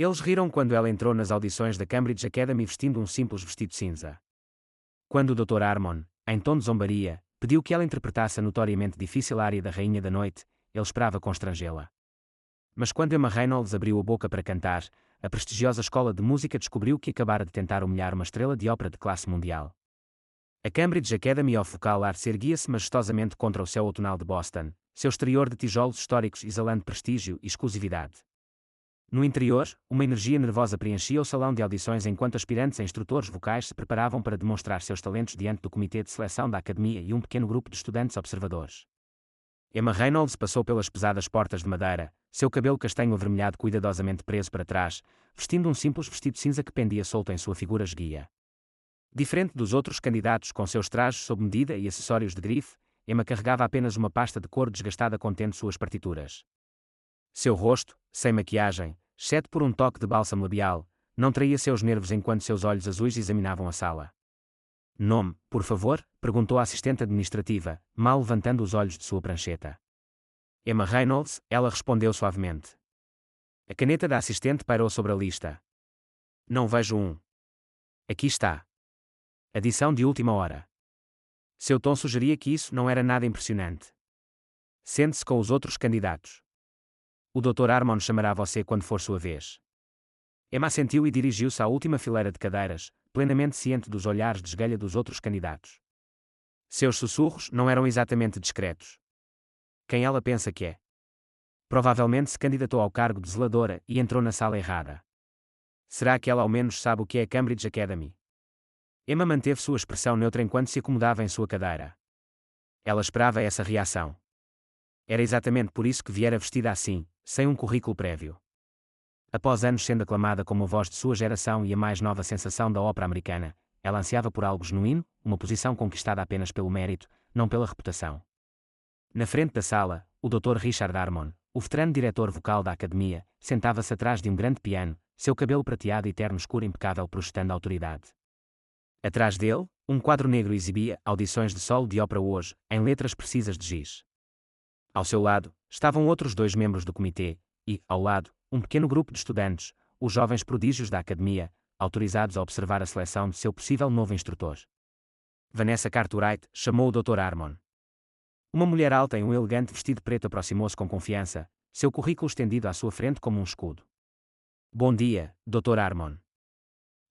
Eles riram quando ela entrou nas audições da Cambridge Academy vestindo um simples vestido cinza. Quando o Dr. Harmon, em tom de zombaria, pediu que ela interpretasse a notoriamente difícil área da Rainha da Noite, ele esperava constrangê-la. Mas quando Emma Reynolds abriu a boca para cantar, a prestigiosa escola de música descobriu que acabara de tentar humilhar uma estrela de ópera de classe mundial. A Cambridge Academy of Vocal Arts erguia-se majestosamente contra o céu outonal de Boston, seu exterior de tijolos históricos exalando prestígio e exclusividade. No interior, uma energia nervosa preenchia o salão de audições enquanto aspirantes a instrutores vocais se preparavam para demonstrar seus talentos diante do comitê de seleção da academia e um pequeno grupo de estudantes observadores. Emma Reynolds passou pelas pesadas portas de madeira, seu cabelo castanho avermelhado cuidadosamente preso para trás, vestindo um simples vestido cinza que pendia solto em sua figura esguia. Diferente dos outros candidatos com seus trajes sob medida e acessórios de grife, Emma carregava apenas uma pasta de couro desgastada contendo suas partituras. Seu rosto, sem maquiagem, exceto por um toque de bálsamo labial, não traía seus nervos enquanto seus olhos azuis examinavam a sala. Nome, por favor? Perguntou a assistente administrativa, mal levantando os olhos de sua prancheta. Emma Reynolds, ela respondeu suavemente. A caneta da assistente pairou sobre a lista. Não vejo um. Aqui está. Adição de última hora. Seu tom sugeria que isso não era nada impressionante. Sente-se com os outros candidatos. O Dr. Harmon chamará você quando for sua vez. Emma assentiu e dirigiu-se à última fileira de cadeiras, plenamente ciente dos olhares de esgalha dos outros candidatos. Seus sussurros não eram exatamente discretos. Quem ela pensa que é? Provavelmente se candidatou ao cargo de zeladora e entrou na sala errada. Será que ela ao menos sabe o que é a Cambridge Academy? Emma manteve sua expressão neutra enquanto se acomodava em sua cadeira. Ela esperava essa reação. Era exatamente por isso que viera vestida assim, sem um currículo prévio. Após anos sendo aclamada como a voz de sua geração e a mais nova sensação da ópera americana, ela ansiava por algo genuíno, uma posição conquistada apenas pelo mérito, não pela reputação. Na frente da sala, o Dr. Richard Harmon, o veterano diretor vocal da academia, sentava-se atrás de um grande piano, seu cabelo prateado e terno escuro impecável projetando autoridade. Atrás dele, um quadro negro exibia audições de solo de ópera hoje, em letras precisas de giz. Ao seu lado, estavam outros dois membros do comitê, e, ao lado, um pequeno grupo de estudantes, os jovens prodígios da academia, autorizados a observar a seleção de seu possível novo instrutor. Vanessa Cartwright chamou o Dr. Harmon. Uma mulher alta em um elegante vestido preto aproximou-se com confiança, seu currículo estendido à sua frente como um escudo. Bom dia, Dr. Harmon.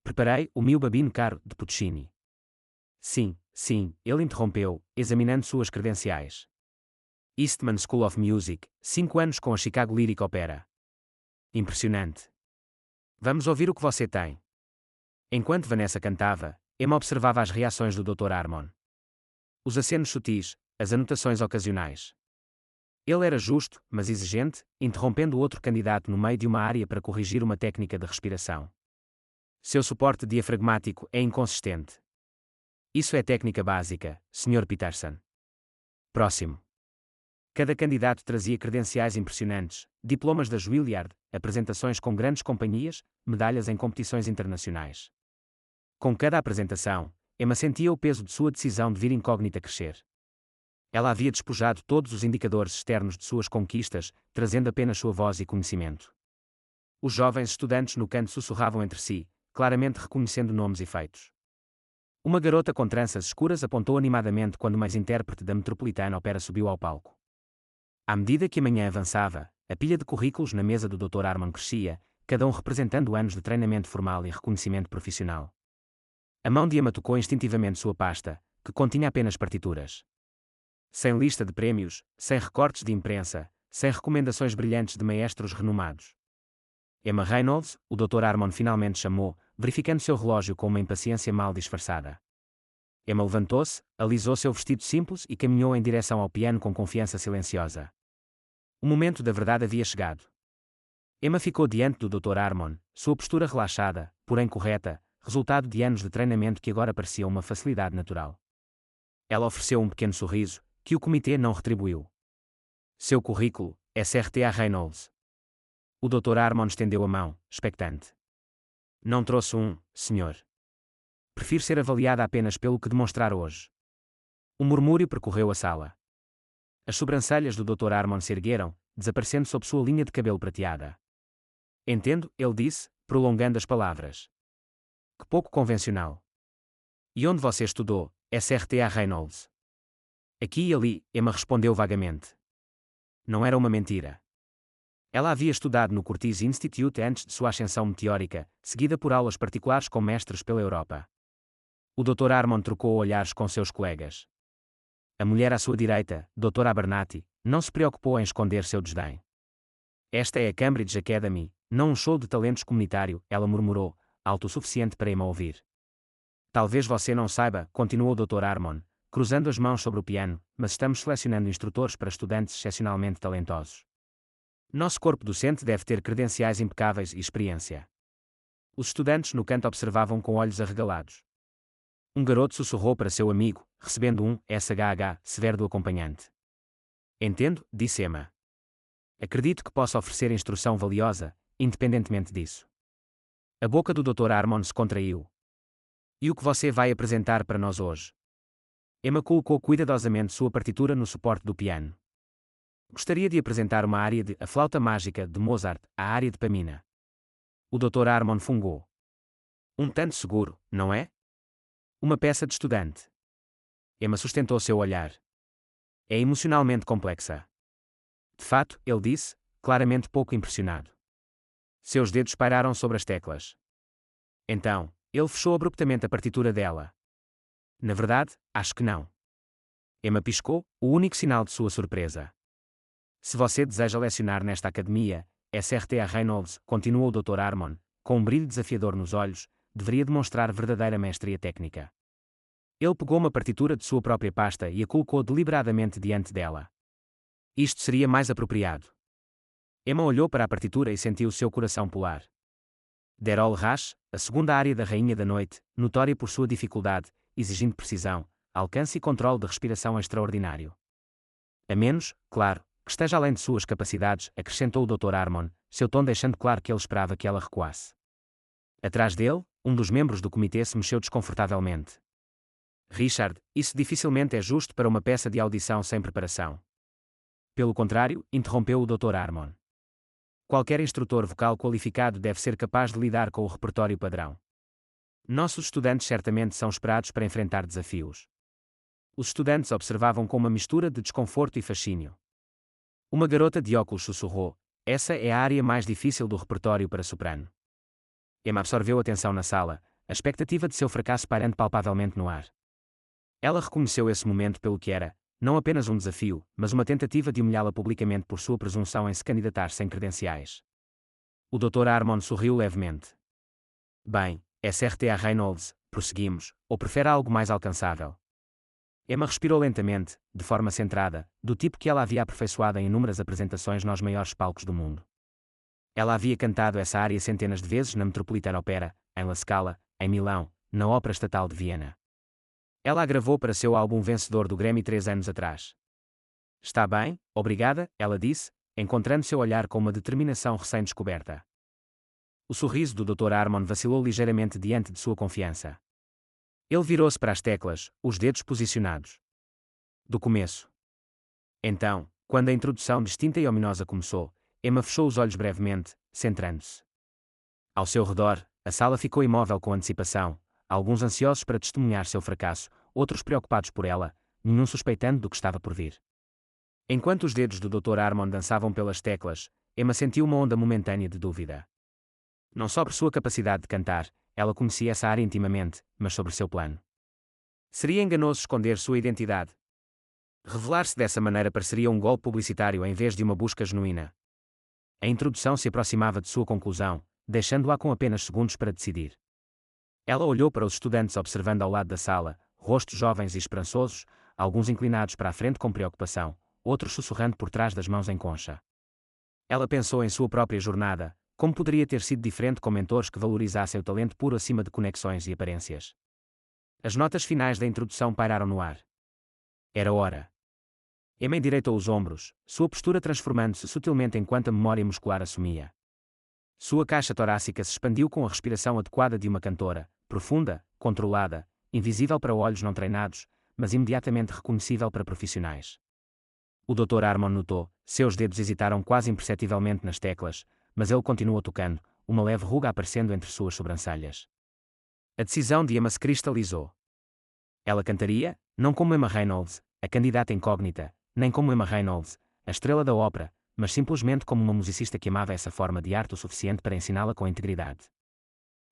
Preparei o Mio Babino Caro, de Puccini. Sim, ele interrompeu, examinando suas credenciais. Eastman School of Music, 5 anos com a Chicago Lyric Opera. Impressionante. Vamos ouvir o que você tem. Enquanto Vanessa cantava, Emma observava as reações do Dr. Harmon. Os acenos sutis, as anotações ocasionais. Ele era justo, mas exigente, interrompendo o outro candidato no meio de uma área para corrigir uma técnica de respiração. Seu suporte diafragmático é inconsistente. Isso é técnica básica, Sr. Peterson. Próximo. Cada candidato trazia credenciais impressionantes, diplomas da Juilliard, apresentações com grandes companhias, medalhas em competições internacionais. Com cada apresentação, Emma sentia o peso de sua decisão de vir incógnita crescer. Ela havia despojado todos os indicadores externos de suas conquistas, trazendo apenas sua voz e conhecimento. Os jovens estudantes no canto sussurravam entre si, claramente reconhecendo nomes e feitos. Uma garota com tranças escuras apontou animadamente quando mais intérprete da Metropolitan Opera subiu ao palco. À medida que a manhã avançava, a pilha de currículos na mesa do Dr. Harmon crescia, cada um representando anos de treinamento formal e reconhecimento profissional. A mão de Emma tocou instintivamente sua pasta, que continha apenas partituras. Sem lista de prémios, sem recortes de imprensa, sem recomendações brilhantes de maestros renomados. Emma Reynolds, o Dr. Harmon finalmente chamou, verificando seu relógio com uma impaciência mal disfarçada. Emma levantou-se, alisou seu vestido simples e caminhou em direção ao piano com confiança silenciosa. O momento da verdade havia chegado. Emma ficou diante do Dr. Harmon, sua postura relaxada, porém correta, resultado de anos de treinamento que agora parecia uma facilidade natural. Ela ofereceu um pequeno sorriso, que o comitê não retribuiu. Seu currículo, Sr. Reynolds. O Dr. Harmon estendeu a mão, expectante. Não trouxe um, senhor. Prefiro ser avaliada apenas pelo que demonstrar hoje. Um murmúrio percorreu a sala. As sobrancelhas do Dr. Harmon se ergueram, desaparecendo sob sua linha de cabelo prateada. Entendo, ele disse, prolongando as palavras. Que pouco convencional. E onde você estudou, SRTA Reynolds? Aqui e ali, Emma respondeu vagamente. Não era uma mentira. Ela havia estudado no Curtis Institute antes de sua ascensão meteórica, seguida por aulas particulares com mestres pela Europa. O Dr. Armon trocou olhares com seus colegas. A mulher à sua direita, Dra. Abernathy, não se preocupou em esconder seu desdém. Esta é a Cambridge Academy, não um show de talentos comunitário, ela murmurou, alto o suficiente para Emma ouvir. Talvez você não saiba, continuou o Dr. Armon, cruzando as mãos sobre o piano, mas estamos selecionando instrutores para estudantes excepcionalmente talentosos. Nosso corpo docente deve ter credenciais impecáveis e experiência. Os estudantes no canto observavam com olhos arregalados. Um garoto sussurrou para seu amigo, recebendo um SHH severo do acompanhante. Entendo, disse Emma. Acredito que possa oferecer instrução valiosa, independentemente disso. A boca do Dr. Armon se contraiu. E o que você vai apresentar para nós hoje? Emma colocou cuidadosamente sua partitura no suporte do piano. Gostaria de apresentar uma área de A Flauta Mágica de Mozart, a área de Pamina. O Dr. Armon fungou. Um tanto seguro, não é? Uma peça de estudante. Emma sustentou seu olhar. É emocionalmente complexa. De fato, ele disse, claramente pouco impressionado. Seus dedos pairaram sobre as teclas. Então, ele fechou abruptamente a partitura dela. Na verdade, acho que não. Emma piscou, o único sinal de sua surpresa. Se você deseja lecionar nesta academia, SRTA Reynolds, continuou o Dr. Armon, com um brilho desafiador nos olhos, deveria demonstrar verdadeira mestria técnica. Ele pegou uma partitura de sua própria pasta e a colocou deliberadamente diante dela. Isto seria mais apropriado. Emma olhou para a partitura e sentiu seu coração pular. Der Rasch, a segunda área da Rainha da Noite, notória por sua dificuldade, exigindo precisão, alcance e controle de respiração extraordinário. A menos, claro, que esteja além de suas capacidades, acrescentou o Dr. Armon, seu tom deixando claro que ele esperava que ela recuasse. Atrás dele, um dos membros do comitê se mexeu desconfortavelmente. Richard, isso dificilmente é justo para uma peça de audição sem preparação. Pelo contrário, interrompeu o Dr. Armon. Qualquer instrutor vocal qualificado deve ser capaz de lidar com o repertório padrão. Nossos estudantes certamente são esperados para enfrentar desafios. Os estudantes observavam com uma mistura de desconforto e fascínio. Uma garota de óculos sussurrou, essa é a área mais difícil do repertório para soprano. Emma absorveu a atenção na sala, a expectativa de seu fracasso pairando palpavelmente no ar. Ela reconheceu esse momento pelo que era, não apenas um desafio, mas uma tentativa de humilhá-la publicamente por sua presunção em se candidatar sem credenciais. O Dr. Armon sorriu levemente. Bem, SRTA Reynolds, prosseguimos, ou prefere algo mais alcançável? Emma respirou lentamente, de forma centrada, do tipo que ela havia aperfeiçoado em inúmeras apresentações nos maiores palcos do mundo. Ela havia cantado essa área centenas de vezes na Metropolitan Opera, em La Scala, em Milão, na Ópera Estatal de Viena. Ela a gravou para seu álbum vencedor do Grammy 3 anos atrás. Está bem, obrigada, ela disse, encontrando seu olhar com uma determinação recém-descoberta. O sorriso do Dr. Armon vacilou ligeiramente diante de sua confiança. Ele virou-se para as teclas, os dedos posicionados. Do começo. Então, quando a introdução distinta e ominosa começou, Emma fechou os olhos brevemente, centrando-se. Ao seu redor, a sala ficou imóvel com antecipação, alguns ansiosos para testemunhar seu fracasso, outros preocupados por ela, nenhum suspeitando do que estava por vir. Enquanto os dedos do Dr. Armon dançavam pelas teclas, Emma sentiu uma onda momentânea de dúvida. Não sobre sua capacidade de cantar, ela conhecia essa área intimamente, mas sobre seu plano. Seria enganoso esconder sua identidade. Revelar-se dessa maneira pareceria um golpe publicitário em vez de uma busca genuína. A introdução se aproximava de sua conclusão, deixando-a com apenas segundos para decidir. Ela olhou para os estudantes observando ao lado da sala, rostos jovens e esperançosos, alguns inclinados para a frente com preocupação, outros sussurrando por trás das mãos em concha. Ela pensou em sua própria jornada, como poderia ter sido diferente com mentores que valorizassem o talento puro acima de conexões e aparências. As notas finais da introdução pairaram no ar. Era hora. Emma endireitou os ombros, sua postura transformando-se sutilmente enquanto a memória muscular assumia. Sua caixa torácica se expandiu com a respiração adequada de uma cantora, profunda, controlada, invisível para olhos não treinados, mas imediatamente reconhecível para profissionais. O Dr. Armon notou, seus dedos hesitaram quase imperceptivelmente nas teclas, mas ele continuou tocando, uma leve ruga aparecendo entre suas sobrancelhas. A decisão de Emma se cristalizou. Ela cantaria, não como Emma Reynolds, a candidata incógnita, nem como Emma Reynolds, a estrela da ópera, mas simplesmente como uma musicista que amava essa forma de arte o suficiente para ensiná-la com integridade.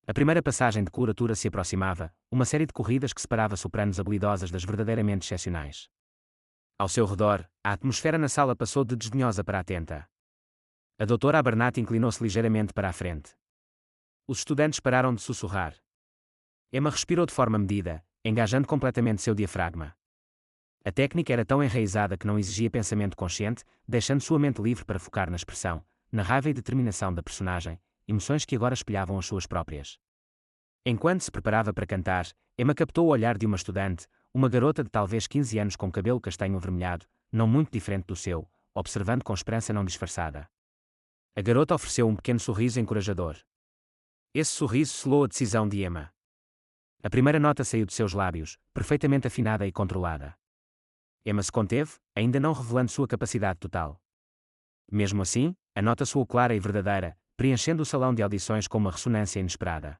A primeira passagem de coloratura se aproximava, uma série de corridas que separava sopranos habilidosas das verdadeiramente excepcionais. Ao seu redor, a atmosfera na sala passou de desdenhosa para atenta. A doutora Abernathy inclinou-se ligeiramente para a frente. Os estudantes pararam de sussurrar. Emma respirou de forma medida, engajando completamente seu diafragma. A técnica era tão enraizada que não exigia pensamento consciente, deixando sua mente livre para focar na expressão, na raiva e determinação da personagem, emoções que agora espelhavam as suas próprias. Enquanto se preparava para cantar, Emma captou o olhar de uma estudante, uma garota de talvez 15 anos com cabelo castanho avermelhado, não muito diferente do seu, observando com esperança não disfarçada. A garota ofereceu um pequeno sorriso encorajador. Esse sorriso selou a decisão de Emma. A primeira nota saiu de seus lábios, perfeitamente afinada e controlada. Emma se conteve, ainda não revelando sua capacidade total. Mesmo assim, a nota soou clara e verdadeira, preenchendo o salão de audições com uma ressonância inesperada.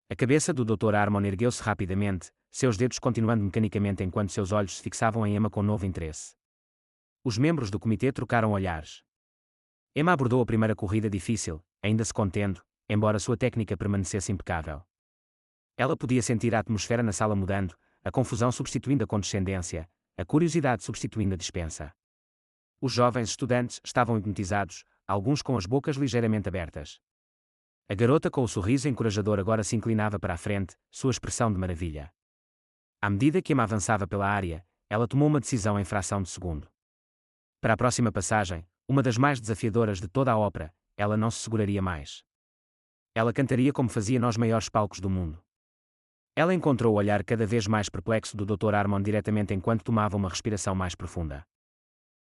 A cabeça do Dr. Harmon ergueu-se rapidamente, seus dedos continuando mecanicamente enquanto seus olhos se fixavam em Emma com novo interesse. Os membros do comitê trocaram olhares. Emma abordou a primeira corrida difícil, ainda se contendo, embora sua técnica permanecesse impecável. Ela podia sentir a atmosfera na sala mudando, a confusão substituindo a condescendência, a curiosidade substituindo a dispensa. Os jovens estudantes estavam hipnotizados, alguns com as bocas ligeiramente abertas. A garota com o sorriso encorajador agora se inclinava para a frente, sua expressão de maravilha. À medida que Emma avançava pela área, ela tomou uma decisão em fração de segundo. Para a próxima passagem, uma das mais desafiadoras de toda a ópera, ela não se seguraria mais. Ela cantaria como fazia nos maiores palcos do mundo. Ela encontrou o olhar cada vez mais perplexo do Dr. Harmon diretamente enquanto tomava uma respiração mais profunda.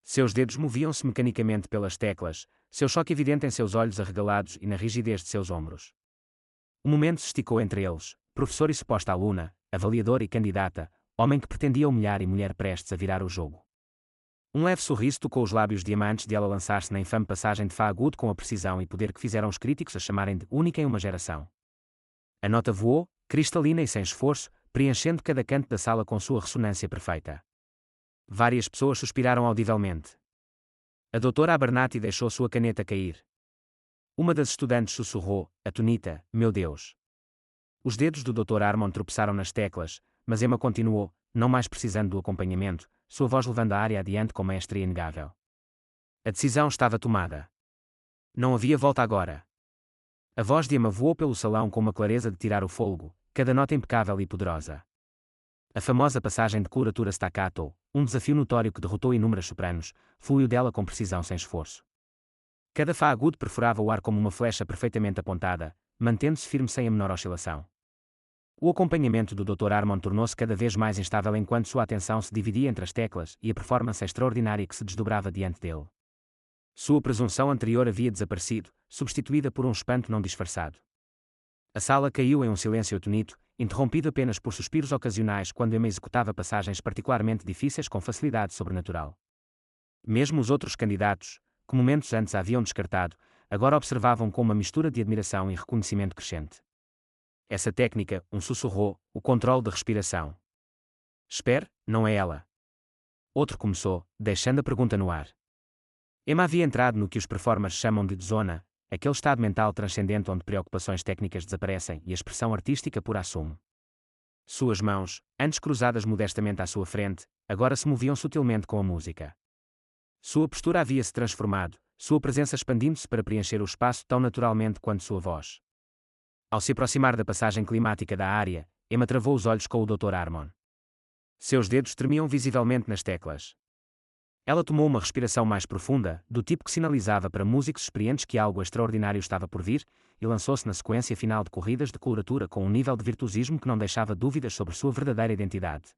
Seus dedos moviam-se mecanicamente pelas teclas, seu choque evidente em seus olhos arregalados e na rigidez de seus ombros. O momento se esticou entre eles, professor e suposta aluna, avaliador e candidata, homem que pretendia humilhar e mulher prestes a virar o jogo. Um leve sorriso tocou os lábios diamantes de ela lançar-se na infame passagem de Fá agudo com a precisão e poder que fizeram os críticos a chamarem de única em uma geração. A nota voou, cristalina e sem esforço, preenchendo cada canto da sala com sua ressonância perfeita. Várias pessoas suspiraram audivelmente. A doutora Abernathy deixou sua caneta cair. Uma das estudantes sussurrou, atonita, meu Deus. Os dedos do Dr. Harmon tropeçaram nas teclas, mas Emma continuou, não mais precisando do acompanhamento, sua voz levando a área adiante com maestria inegável. A decisão estava tomada. Não havia volta agora. A voz de Emma voou pelo salão com uma clareza de tirar o fôlego, cada nota impecável e poderosa. A famosa passagem de coloratura staccato, um desafio notório que derrotou inúmeras sopranos, fluiu dela com precisão sem esforço. Cada Fá agudo perfurava o ar como uma flecha perfeitamente apontada, mantendo-se firme sem a menor oscilação. O acompanhamento do Dr. Harmon tornou-se cada vez mais instável enquanto sua atenção se dividia entre as teclas e a performance extraordinária que se desdobrava diante dele. Sua presunção anterior havia desaparecido, substituída por um espanto não disfarçado. A sala caiu em um silêncio atonito, interrompido apenas por suspiros ocasionais quando Emma executava passagens particularmente difíceis com facilidade sobrenatural. Mesmo os outros candidatos, que momentos antes a haviam descartado, agora observavam com uma mistura de admiração e reconhecimento crescente. Essa técnica, um sussurrou, o controle de respiração. Espere, não é ela. Outro começou, deixando a pergunta no ar. Emma havia entrado no que os performers chamam de zona, aquele estado mental transcendente onde preocupações técnicas desaparecem e a expressão artística pura assume. Suas mãos, antes cruzadas modestamente à sua frente, agora se moviam sutilmente com a música. Sua postura havia-se transformado, sua presença expandindo-se para preencher o espaço tão naturalmente quanto sua voz. Ao se aproximar da passagem climática da área, Emma travou os olhos com o Dr. Harmon. Seus dedos tremiam visivelmente nas teclas. Ela tomou uma respiração mais profunda, do tipo que sinalizava para músicos experientes que algo extraordinário estava por vir, e lançou-se na sequência final de corridas de coloratura com um nível de virtuosismo que não deixava dúvidas sobre sua verdadeira identidade.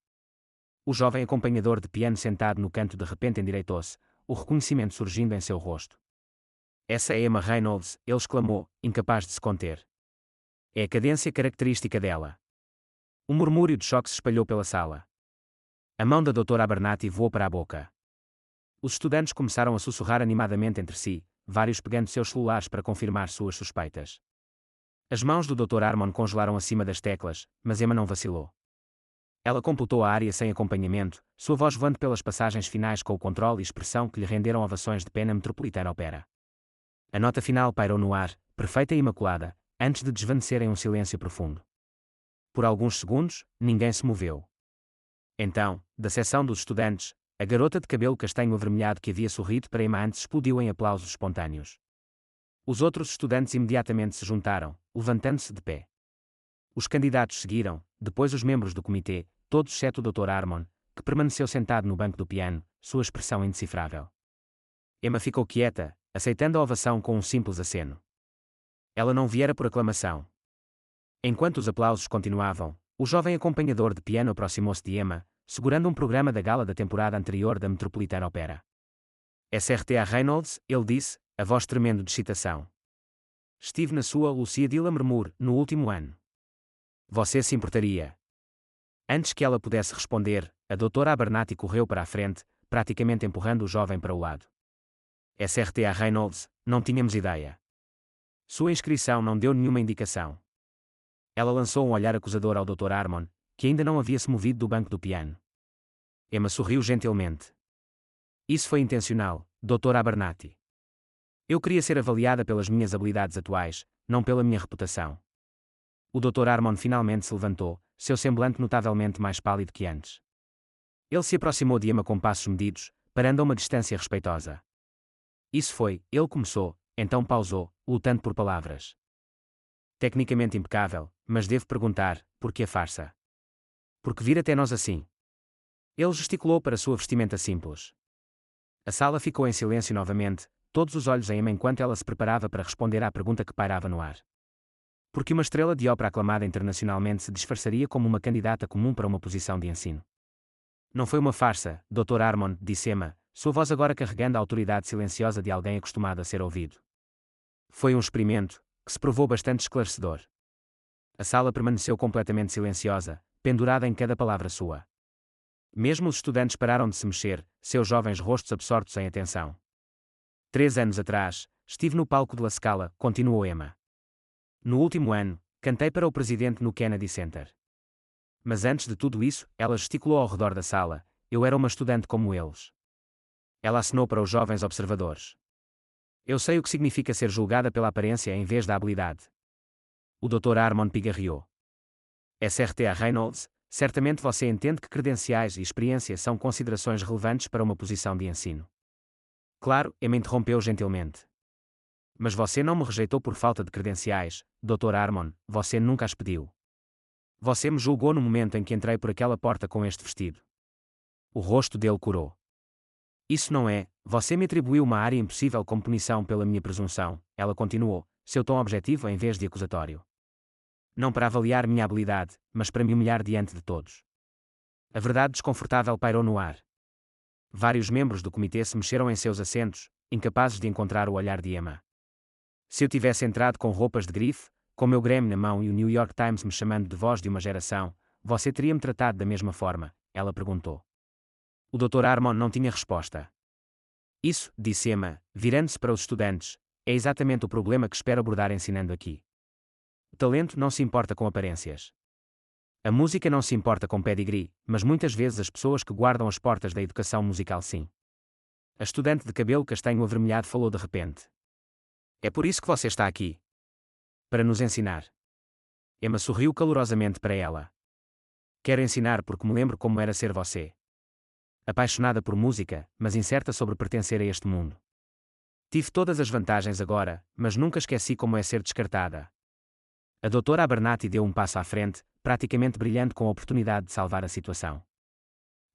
O jovem acompanhador de piano sentado no canto de repente endireitou-se, o reconhecimento surgindo em seu rosto. Essa é Emma Reynolds, ele exclamou, incapaz de se conter. É a cadência característica dela. Um murmúrio de choque se espalhou pela sala. A mão da doutora Abernathy voou para a boca. Os estudantes começaram a sussurrar animadamente entre si, vários pegando seus celulares para confirmar suas suspeitas. As mãos do Dr. Harmon congelaram acima das teclas, mas Emma não vacilou. Ela completou a área sem acompanhamento, sua voz voando pelas passagens finais com o controle e expressão que lhe renderam ovações de pé na Metropolitan Opera. A nota final pairou no ar, perfeita e imaculada, antes de desvanecer em um silêncio profundo. Por alguns segundos, ninguém se moveu. Então, da seção dos estudantes, a garota de cabelo castanho avermelhado que havia sorrido para Emma antes explodiu em aplausos espontâneos. Os outros estudantes imediatamente se juntaram, levantando-se de pé. Os candidatos seguiram, depois os membros do comitê, todos exceto o Dr. Harmon, que permaneceu sentado no banco do piano, sua expressão indecifrável. Emma ficou quieta, aceitando a ovação com um simples aceno. Ela não viera por aclamação. Enquanto os aplausos continuavam, o jovem acompanhador de piano aproximou-se de Emma, segurando um programa da gala da temporada anterior da Metropolitan Opera. "SRTA Reynolds", ele disse, a voz tremendo de excitação. "Estive na sua Lucia de Lammermoor no último ano. Você se importaria?" Antes que ela pudesse responder, a doutora Abernathy correu para a frente, praticamente empurrando o jovem para o lado. "SRTA Reynolds, não tínhamos ideia. Sua inscrição não deu nenhuma indicação." Ela lançou um olhar acusador ao Dr. Harmon, que ainda não havia se movido do banco do piano. Emma sorriu gentilmente. "Isso foi intencional, Dr. Abernathy. Eu queria ser avaliada pelas minhas habilidades atuais, não pela minha reputação." O Dr. Harmon finalmente se levantou, seu semblante notavelmente mais pálido que antes. Ele se aproximou de Emma com passos medidos, parando a uma distância respeitosa. "Isso foi", ele começou, então pausou, lutando por palavras. "Tecnicamente impecável, mas devo perguntar, por que a farsa? Por que vir até nós assim?" Ele gesticulou para sua vestimenta simples. A sala ficou em silêncio novamente, todos os olhos em Emma enquanto ela se preparava para responder à pergunta que pairava no ar. Porque uma estrela de ópera aclamada internacionalmente se disfarçaria como uma candidata comum para uma posição de ensino? "Não foi uma farsa, Dr. Harmon", disse Emma, sua voz agora carregando a autoridade silenciosa de alguém acostumado a ser ouvido. "Foi um experimento, que se provou bastante esclarecedor." A sala permaneceu completamente silenciosa, pendurada em cada palavra sua. Mesmo os estudantes pararam de se mexer, seus jovens rostos absortos em atenção. 3 anos atrás, estive no palco de La Scala, continuou Emma. No último ano, cantei para o presidente no Kennedy Center. Mas antes de tudo isso, ela gesticulou ao redor da sala, eu era uma estudante como eles. Ela acenou para os jovens observadores. "Eu sei o que significa ser julgada pela aparência em vez da habilidade." O Dr. Harmon pigarreou. "SRTA Reynolds, certamente você entende que credenciais e experiência são considerações relevantes para uma posição de ensino." "Claro", Emma interrompeu gentilmente. "Mas você não me rejeitou por falta de credenciais, Dr. Harmon, você nunca as pediu. Você me julgou no momento em que entrei por aquela porta com este vestido." O rosto dele corou. "Isso não é, você me atribuiu uma área impossível como punição pela minha presunção", ela continuou, seu tom objetivo em vez de acusatório. "Não para avaliar minha habilidade, mas para me humilhar diante de todos." A verdade desconfortável pairou no ar. Vários membros do comitê se mexeram em seus assentos, incapazes de encontrar o olhar de Emma. "Se eu tivesse entrado com roupas de grife, com meu Grammy na mão e o New York Times me chamando de voz de uma geração, você teria-me tratado da mesma forma?" ela perguntou. O Dr. Harmon não tinha resposta. "Isso", disse Emma, virando-se para os estudantes, "é exatamente o problema que espero abordar ensinando aqui. O talento não se importa com aparências. A música não se importa com pedigree, mas muitas vezes as pessoas que guardam as portas da educação musical sim." A estudante de cabelo castanho avermelhado falou de repente. "É por isso que você está aqui. Para nos ensinar." Emma sorriu calorosamente para ela. "Quero ensinar porque me lembro como era ser você. Apaixonada por música, mas incerta sobre pertencer a este mundo. Tive todas as vantagens agora, mas nunca esqueci como é ser descartada." A doutora Abernathy deu um passo à frente, praticamente brilhando com a oportunidade de salvar a situação.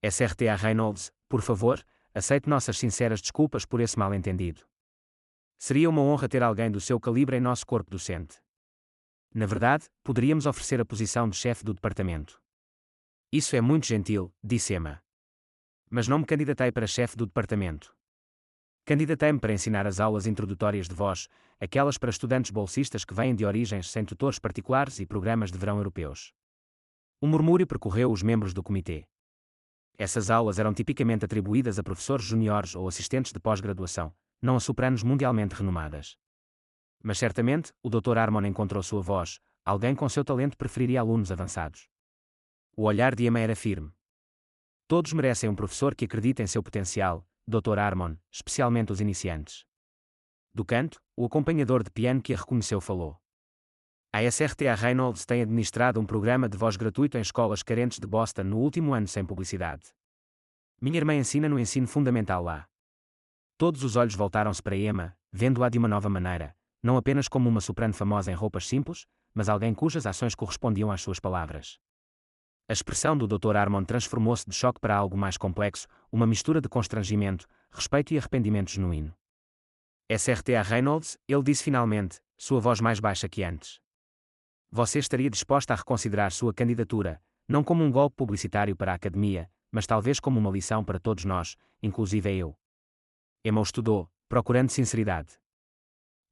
"SRTA Reynolds, por favor, aceite nossas sinceras desculpas por esse mal-entendido. Seria uma honra ter alguém do seu calibre em nosso corpo docente. Na verdade, poderíamos oferecer a posição de chefe do departamento." "Isso é muito gentil", disse Emma. "Mas não me candidatei para chefe do departamento. Candidatei-me para ensinar as aulas introdutórias de voz, aquelas para estudantes bolsistas que vêm de origens sem tutores particulares e programas de verão europeus." Um murmúrio percorreu os membros do comitê. Essas aulas eram tipicamente atribuídas a professores juniores ou assistentes de pós-graduação, não a sopranos mundialmente renomadas. Mas certamente, o Dr. Harmon encontrou sua voz, alguém com seu talento preferiria alunos avançados. O olhar de Emma era firme. Todos merecem um professor que acredite em seu potencial, Dr. Harmon, especialmente os iniciantes. Do canto, o acompanhador de piano que a reconheceu falou. A SRTA Reynolds tem administrado um programa de voz gratuito em escolas carentes de Boston no último ano sem publicidade. Minha irmã ensina no ensino fundamental lá. Todos os olhos voltaram-se para Emma, vendo-a de uma nova maneira, não apenas como uma soprano famosa em roupas simples, mas alguém cujas ações correspondiam às suas palavras. A expressão do Dr. Harmon transformou-se de choque para algo mais complexo, uma mistura de constrangimento, respeito e arrependimento genuíno. SRTA Reynolds, ele disse finalmente, sua voz mais baixa que antes. Você estaria disposta a reconsiderar sua candidatura, não como um golpe publicitário para a academia, mas talvez como uma lição para todos nós, inclusive eu. Emma o estudou, procurando sinceridade.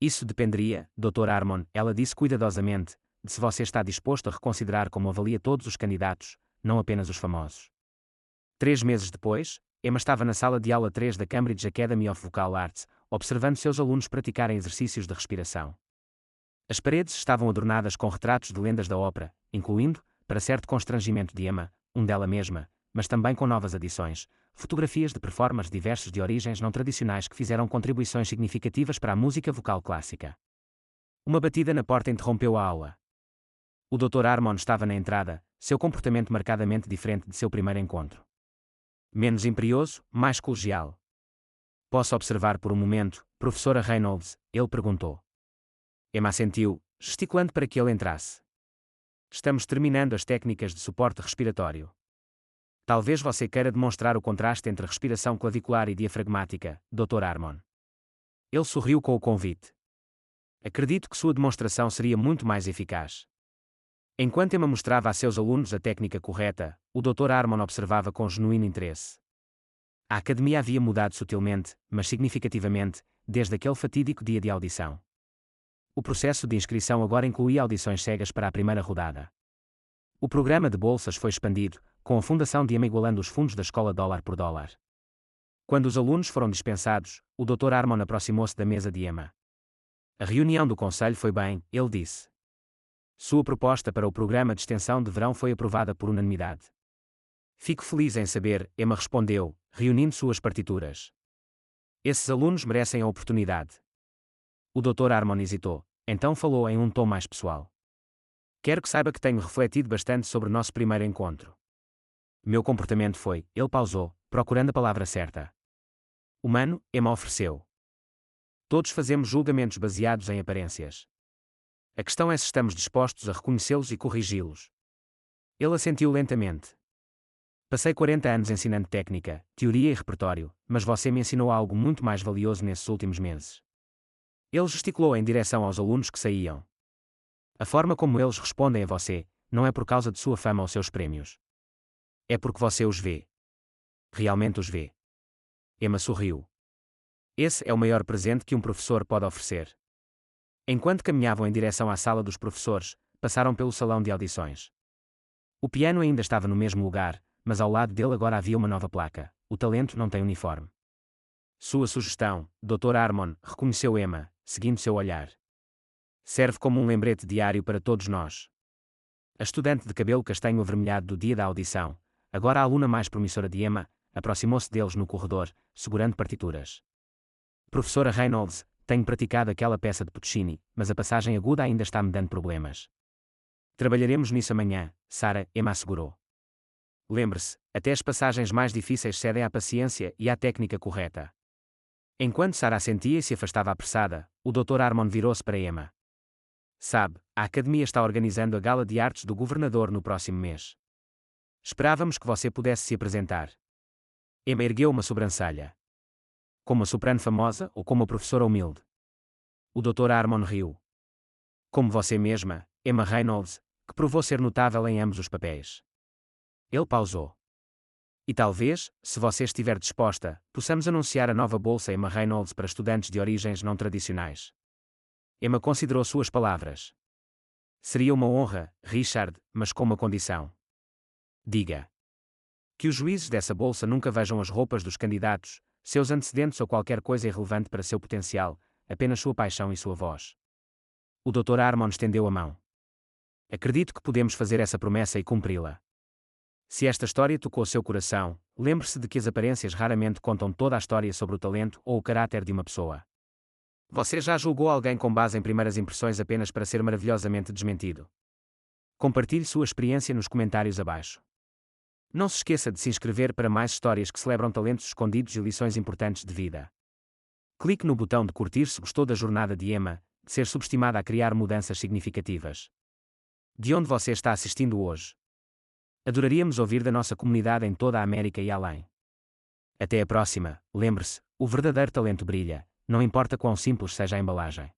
Isso dependeria, Dr. Harmon, ela disse cuidadosamente, de se você está disposto a reconsiderar como avalia todos os candidatos, não apenas os famosos. 3 meses depois, Emma estava na sala de aula 3 da Cambridge Academy of Vocal Arts, observando seus alunos praticarem exercícios de respiração. As paredes estavam adornadas com retratos de lendas da ópera, incluindo, para certo constrangimento de Emma, um dela mesma, mas também com novas adições, fotografias de performers diversos de origens não tradicionais que fizeram contribuições significativas para a música vocal clássica. Uma batida na porta interrompeu a aula. O Dr. Harmon estava na entrada, seu comportamento marcadamente diferente de seu primeiro encontro. Menos imperioso, mais colegial. Posso observar por um momento, professora Reynolds? Ele perguntou. Emma assentiu, gesticulando para que ele entrasse. Estamos terminando as técnicas de suporte respiratório. Talvez você queira demonstrar o contraste entre respiração clavicular e diafragmática, Dr. Harmon. Ele sorriu com o convite. Acredito que sua demonstração seria muito mais eficaz. Enquanto Emma mostrava a seus alunos a técnica correta, o Dr. Harmon observava com genuíno interesse. A academia havia mudado sutilmente, mas significativamente, desde aquele fatídico dia de audição. O processo de inscrição agora incluía audições cegas para a primeira rodada. O programa de bolsas foi expandido, com a fundação de Emma igualando os fundos da escola dólar por dólar. Quando os alunos foram dispensados, o Dr. Harmon aproximou-se da mesa de Emma. A reunião do conselho foi bem, ele disse. Sua proposta para o programa de extensão de verão foi aprovada por unanimidade. Fico feliz em saber, Emma respondeu, reunindo suas partituras. Esses alunos merecem a oportunidade. O Dr. Harmon hesitou, então falou em um tom mais pessoal. Quero que saiba que tenho refletido bastante sobre nosso primeiro encontro. Meu comportamento foi, ele pausou, procurando a palavra certa. Humano, Emma ofereceu. Todos fazemos julgamentos baseados em aparências. A questão é se estamos dispostos a reconhecê-los e corrigi-los. Ele assentiu lentamente. Passei 40 anos ensinando técnica, teoria e repertório, mas você me ensinou algo muito mais valioso nesses últimos meses. Ele gesticulou em direção aos alunos que saíam. A forma como eles respondem a você, não é por causa de sua fama ou seus prêmios. É porque você os vê. Realmente os vê. Emma sorriu. Esse é o maior presente que um professor pode oferecer. Enquanto caminhavam em direção à sala dos professores, passaram pelo salão de audições. O piano ainda estava no mesmo lugar, mas ao lado dele agora havia uma nova placa. O talento não tem uniforme. Sua sugestão, Dr. Harmon, reconheceu Emma, seguindo seu olhar. Serve como um lembrete diário para todos nós. A estudante de cabelo castanho avermelhado do dia da audição, agora a aluna mais promissora de Emma, aproximou-se deles no corredor, segurando partituras. Professora Reynolds, tenho praticado aquela peça de Puccini, mas a passagem aguda ainda está me dando problemas. Trabalharemos nisso amanhã, Sarah, Emma assegurou. Lembre-se, até as passagens mais difíceis cedem à paciência e à técnica correta. Enquanto Sarah assentia e se afastava apressada, o Dr. Harmon virou-se para Emma. Sabe, a academia está organizando a gala de artes do governador no próximo mês. Esperávamos que você pudesse se apresentar. Emma ergueu uma sobrancelha. Como a soprano famosa ou como a professora humilde? O Dr. Harmon riu. Como você mesma, Emma Reynolds, que provou ser notável em ambos os papéis. Ele pausou. E talvez, se você estiver disposta, possamos anunciar a nova bolsa Emma Reynolds para estudantes de origens não tradicionais. Emma considerou suas palavras. Seria uma honra, Richard, mas com uma condição. Diga. Que os juízes dessa bolsa nunca vejam as roupas dos candidatos, seus antecedentes ou qualquer coisa irrelevante para seu potencial, apenas sua paixão e sua voz. O Dr. Harmon estendeu a mão. Acredito que podemos fazer essa promessa e cumpri-la. Se esta história tocou seu coração, lembre-se de que as aparências raramente contam toda a história sobre o talento ou o caráter de uma pessoa. Você já julgou alguém com base em primeiras impressões apenas para ser maravilhosamente desmentido? Compartilhe sua experiência nos comentários abaixo. Não se esqueça de se inscrever para mais histórias que celebram talentos escondidos e lições importantes de vida. Clique no botão de curtir se gostou da jornada de Emma, de ser subestimada a criar mudanças significativas. De onde você está assistindo hoje? Adoraríamos ouvir da nossa comunidade em toda a América e além. Até a próxima, lembre-se, o verdadeiro talento brilha, não importa quão simples seja a embalagem.